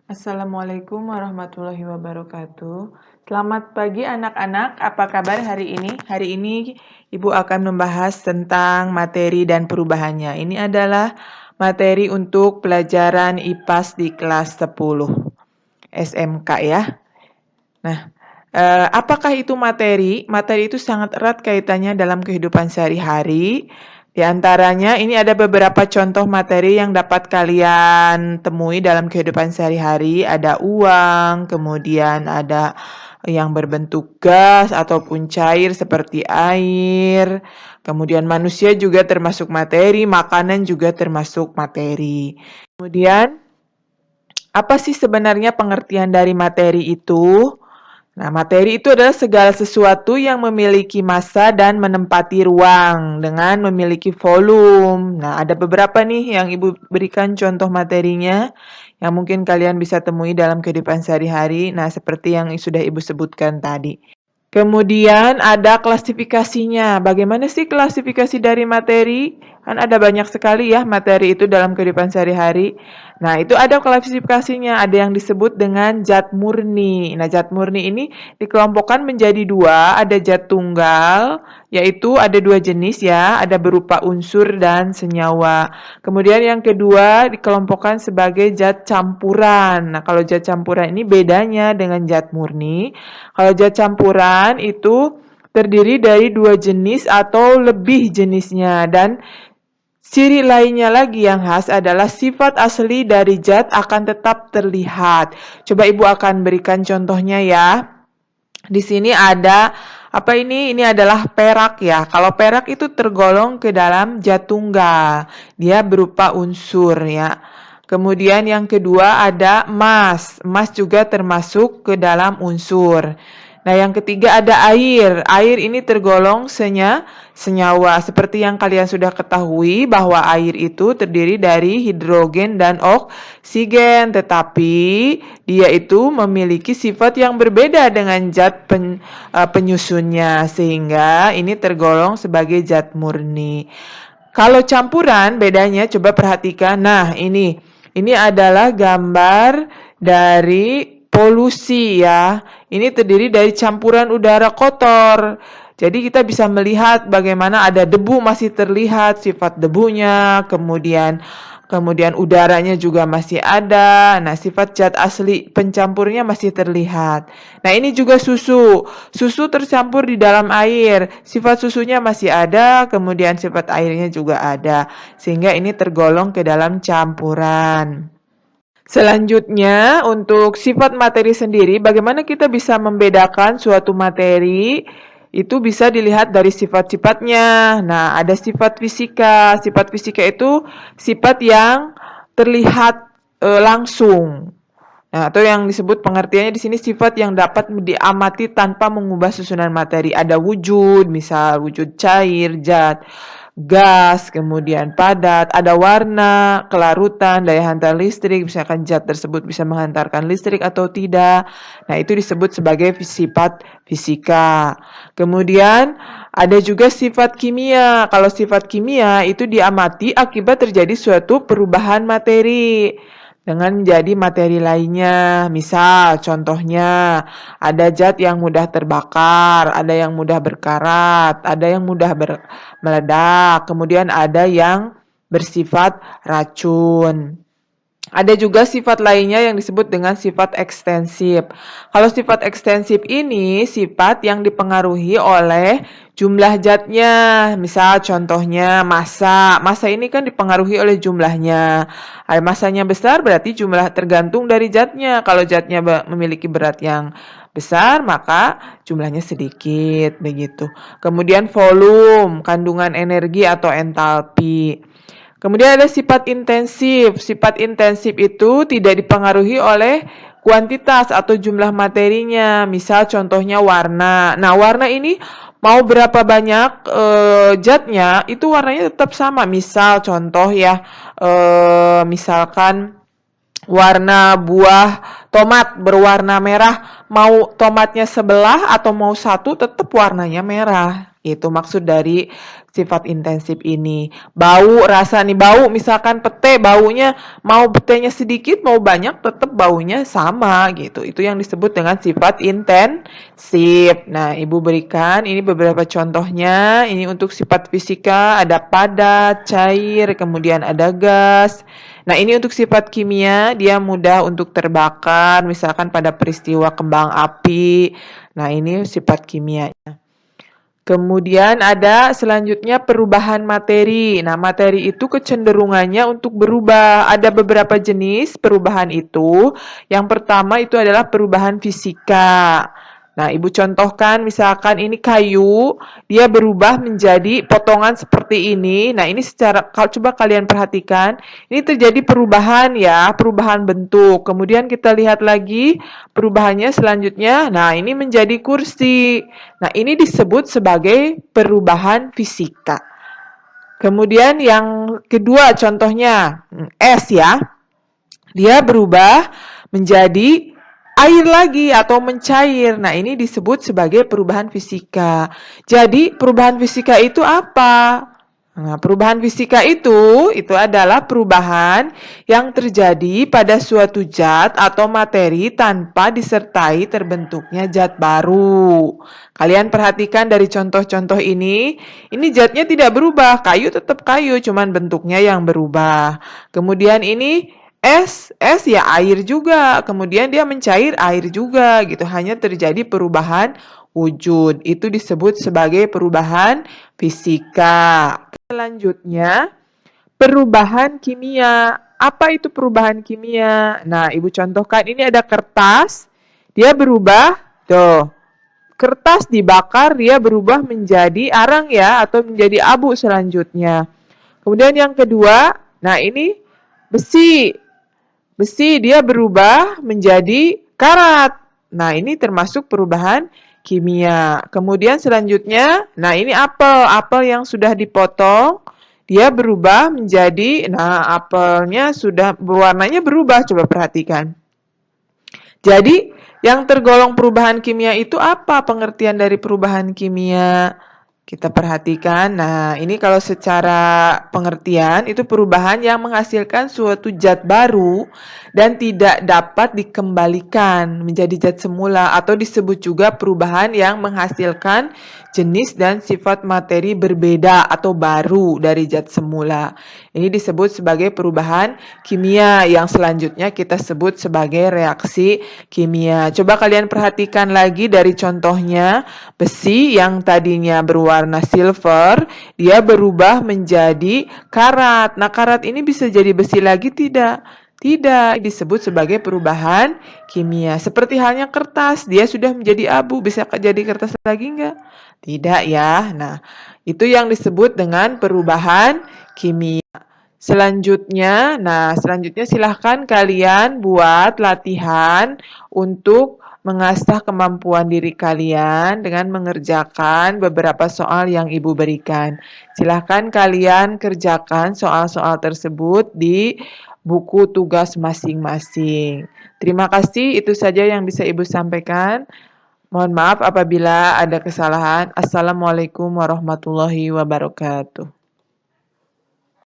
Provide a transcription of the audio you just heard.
Assalamualaikum warahmatullahi wabarakatuh. Selamat pagi anak-anak, apa kabar hari ini? Hari ini Ibu akan membahas tentang materi dan perubahannya. Ini adalah materi untuk pelajaran IPAS di kelas 10 SMK ya. Nah, apakah itu materi? Materi itu sangat erat kaitannya dalam kehidupan sehari-hari. Di antaranya ini ada beberapa contoh materi yang dapat kalian temui dalam kehidupan sehari-hari. Ada uang, kemudian ada yang berbentuk gas ataupun cair seperti air. Kemudian manusia juga termasuk materi, makanan juga termasuk materi. Kemudian, apa sih sebenarnya pengertian dari materi itu? Nah, materi itu adalah segala sesuatu yang memiliki massa dan menempati ruang dengan memiliki volume. Nah, ada beberapa nih yang Ibu berikan contoh materinya yang mungkin kalian bisa temui dalam kehidupan sehari-hari. Nah, seperti yang sudah Ibu sebutkan tadi. Kemudian ada klasifikasinya. Bagaimana sih klasifikasi dari materi? Kan ada banyak sekali ya materi itu dalam kehidupan sehari-hari. Nah, itu ada klasifikasinya. Ada yang disebut dengan zat murni. Nah, zat murni ini dikelompokkan menjadi dua. Ada zat tunggal, yaitu ada dua jenis ya. Ada berupa unsur dan senyawa. Kemudian yang kedua dikelompokkan sebagai zat campuran. Nah, kalau zat campuran ini bedanya dengan zat murni. Kalau zat campuran itu terdiri dari dua jenis atau lebih jenisnya, dan ciri lainnya lagi yang khas adalah sifat asli dari zat akan tetap terlihat. Coba Ibu akan berikan contohnya ya. Di sini ada apa ini? Ini adalah perak ya. Kalau perak itu tergolong ke dalam zat tunggal. Dia berupa unsur ya. Kemudian yang kedua ada emas. Emas juga termasuk ke dalam unsur. Nah, yang ketiga ada air. Air ini tergolong senyawa. Seperti yang kalian sudah ketahui bahwa air itu terdiri dari hidrogen dan oksigen. Tetapi dia itu memiliki sifat yang berbeda dengan zat penyusunnya. Sehingga ini tergolong sebagai zat murni. Kalau campuran bedanya coba perhatikan. Nah, ini adalah gambar dari polusi ya. Ini terdiri dari campuran udara kotor. Jadi kita bisa melihat bagaimana ada debu masih terlihat sifat debunya, kemudian udaranya juga masih ada. Nah, sifat zat asli pencampurnya masih terlihat. Nah, ini juga susu. Susu tercampur di dalam air. Sifat susunya masih ada, kemudian sifat airnya juga ada. Sehingga ini tergolong ke dalam campuran. Selanjutnya, untuk sifat materi sendiri, bagaimana kita bisa membedakan suatu materi? Itu bisa dilihat dari sifat-sifatnya. Nah, ada sifat fisika. Sifat fisika itu sifat yang terlihat langsung. Nah, atau yang disebut pengertiannya di sini sifat yang dapat diamati tanpa mengubah susunan materi. Ada wujud, misal wujud cair, zat, gas, kemudian padat, ada warna, kelarutan, daya hantar listrik, misalkan zat tersebut bisa menghantarkan listrik atau tidak. Nah, itu disebut sebagai sifat fisika. Kemudian ada juga sifat kimia. Kalau sifat kimia itu diamati akibat terjadi suatu perubahan materi dengan menjadi materi lainnya. Misal, contohnya, ada zat yang mudah terbakar, ada yang mudah berkarat, ada yang mudah meledak, kemudian ada yang bersifat racun. Ada juga sifat lainnya yang disebut dengan sifat ekstensif. Kalau sifat ekstensif ini sifat yang dipengaruhi oleh jumlah zatnya. Misal contohnya massa. Massa ini kan dipengaruhi oleh jumlahnya. Massanya besar berarti jumlah tergantung dari zatnya. Kalau zatnya memiliki berat yang besar, maka jumlahnya sedikit, begitu. Kemudian volume, kandungan energi atau entalpi. Kemudian ada sifat intensif. Sifat intensif itu tidak dipengaruhi oleh kuantitas atau jumlah materinya. Misal contohnya warna. Nah, warna ini mau berapa banyak zatnya, itu warnanya tetap sama. Misal contoh ya, misalkan warna buah tomat berwarna merah, mau tomatnya sebelah atau mau satu tetap warnanya merah. Itu maksud dari sifat intensif ini. Bau, rasa nih, bau misalkan pete, baunya mau petenya sedikit, mau banyak, tetap baunya sama gitu. Itu yang disebut dengan sifat intensif. Nah, Ibu berikan ini beberapa contohnya. Ini untuk sifat fisika, ada padat, cair, kemudian ada gas. Nah, ini untuk sifat kimia, dia mudah untuk terbakar, misalkan pada peristiwa kembang api. Nah, ini sifat kimia. Kemudian ada selanjutnya perubahan materi. Nah, materi itu kecenderungannya untuk berubah. Ada beberapa jenis perubahan itu. Yang pertama itu adalah perubahan fisika. Nah, Ibu contohkan misalkan ini kayu, dia berubah menjadi potongan seperti ini. Nah, ini coba kalian perhatikan, ini terjadi perubahan ya, perubahan bentuk. Kemudian kita lihat lagi perubahannya selanjutnya. Nah, ini menjadi kursi. Nah, ini disebut sebagai perubahan fisika. Kemudian yang kedua contohnya es ya. Dia berubah menjadi air lagi atau mencair. Nah, ini disebut sebagai perubahan fisika. Jadi, perubahan fisika itu apa? Nah, perubahan fisika itu adalah perubahan yang terjadi pada suatu zat atau materi tanpa disertai terbentuknya zat baru. Kalian perhatikan dari contoh-contoh ini zatnya tidak berubah, kayu tetap kayu, cuman bentuknya yang berubah. Kemudian ini es ya air juga, kemudian dia mencair air juga gitu, hanya terjadi perubahan wujud. Itu disebut sebagai perubahan fisika. Selanjutnya, perubahan kimia. Apa itu perubahan kimia? Nah, Ibu contohkan ini ada kertas, dia berubah, tuh. Kertas dibakar, dia berubah menjadi arang ya, atau menjadi abu selanjutnya. Kemudian yang kedua, nah ini besi. Besi dia berubah menjadi karat. Nah, ini termasuk perubahan kimia. Kemudian selanjutnya, nah ini apel. Apel yang sudah dipotong, dia berubah menjadi, nah apelnya sudah warnanya berubah. Coba perhatikan. Jadi, yang tergolong perubahan kimia itu apa pengertian dari perubahan kimia? Kita perhatikan, nah ini kalau secara pengertian itu perubahan yang menghasilkan suatu zat baru dan tidak dapat dikembalikan menjadi zat semula atau disebut juga perubahan yang menghasilkan jenis dan sifat materi berbeda atau baru dari zat semula. Ini disebut sebagai perubahan kimia yang selanjutnya kita sebut sebagai reaksi kimia. Coba kalian perhatikan lagi dari contohnya, besi yang tadinya berwarna silver, dia berubah menjadi karat. Nah, karat ini bisa jadi besi lagi tidak? Tidak, disebut sebagai perubahan kimia. Seperti halnya kertas, dia sudah menjadi abu, bisa jadi kertas lagi enggak? Tidak ya. Nah, itu yang disebut dengan perubahan kimia. Selanjutnya silahkan kalian buat latihan untuk mengasah kemampuan diri kalian dengan mengerjakan beberapa soal yang Ibu berikan. Silahkan kalian kerjakan soal-soal tersebut di buku tugas masing-masing. Terima kasih, itu saja yang bisa Ibu sampaikan. Mohon maaf apabila ada kesalahan. Assalamualaikum warahmatullahi wabarakatuh.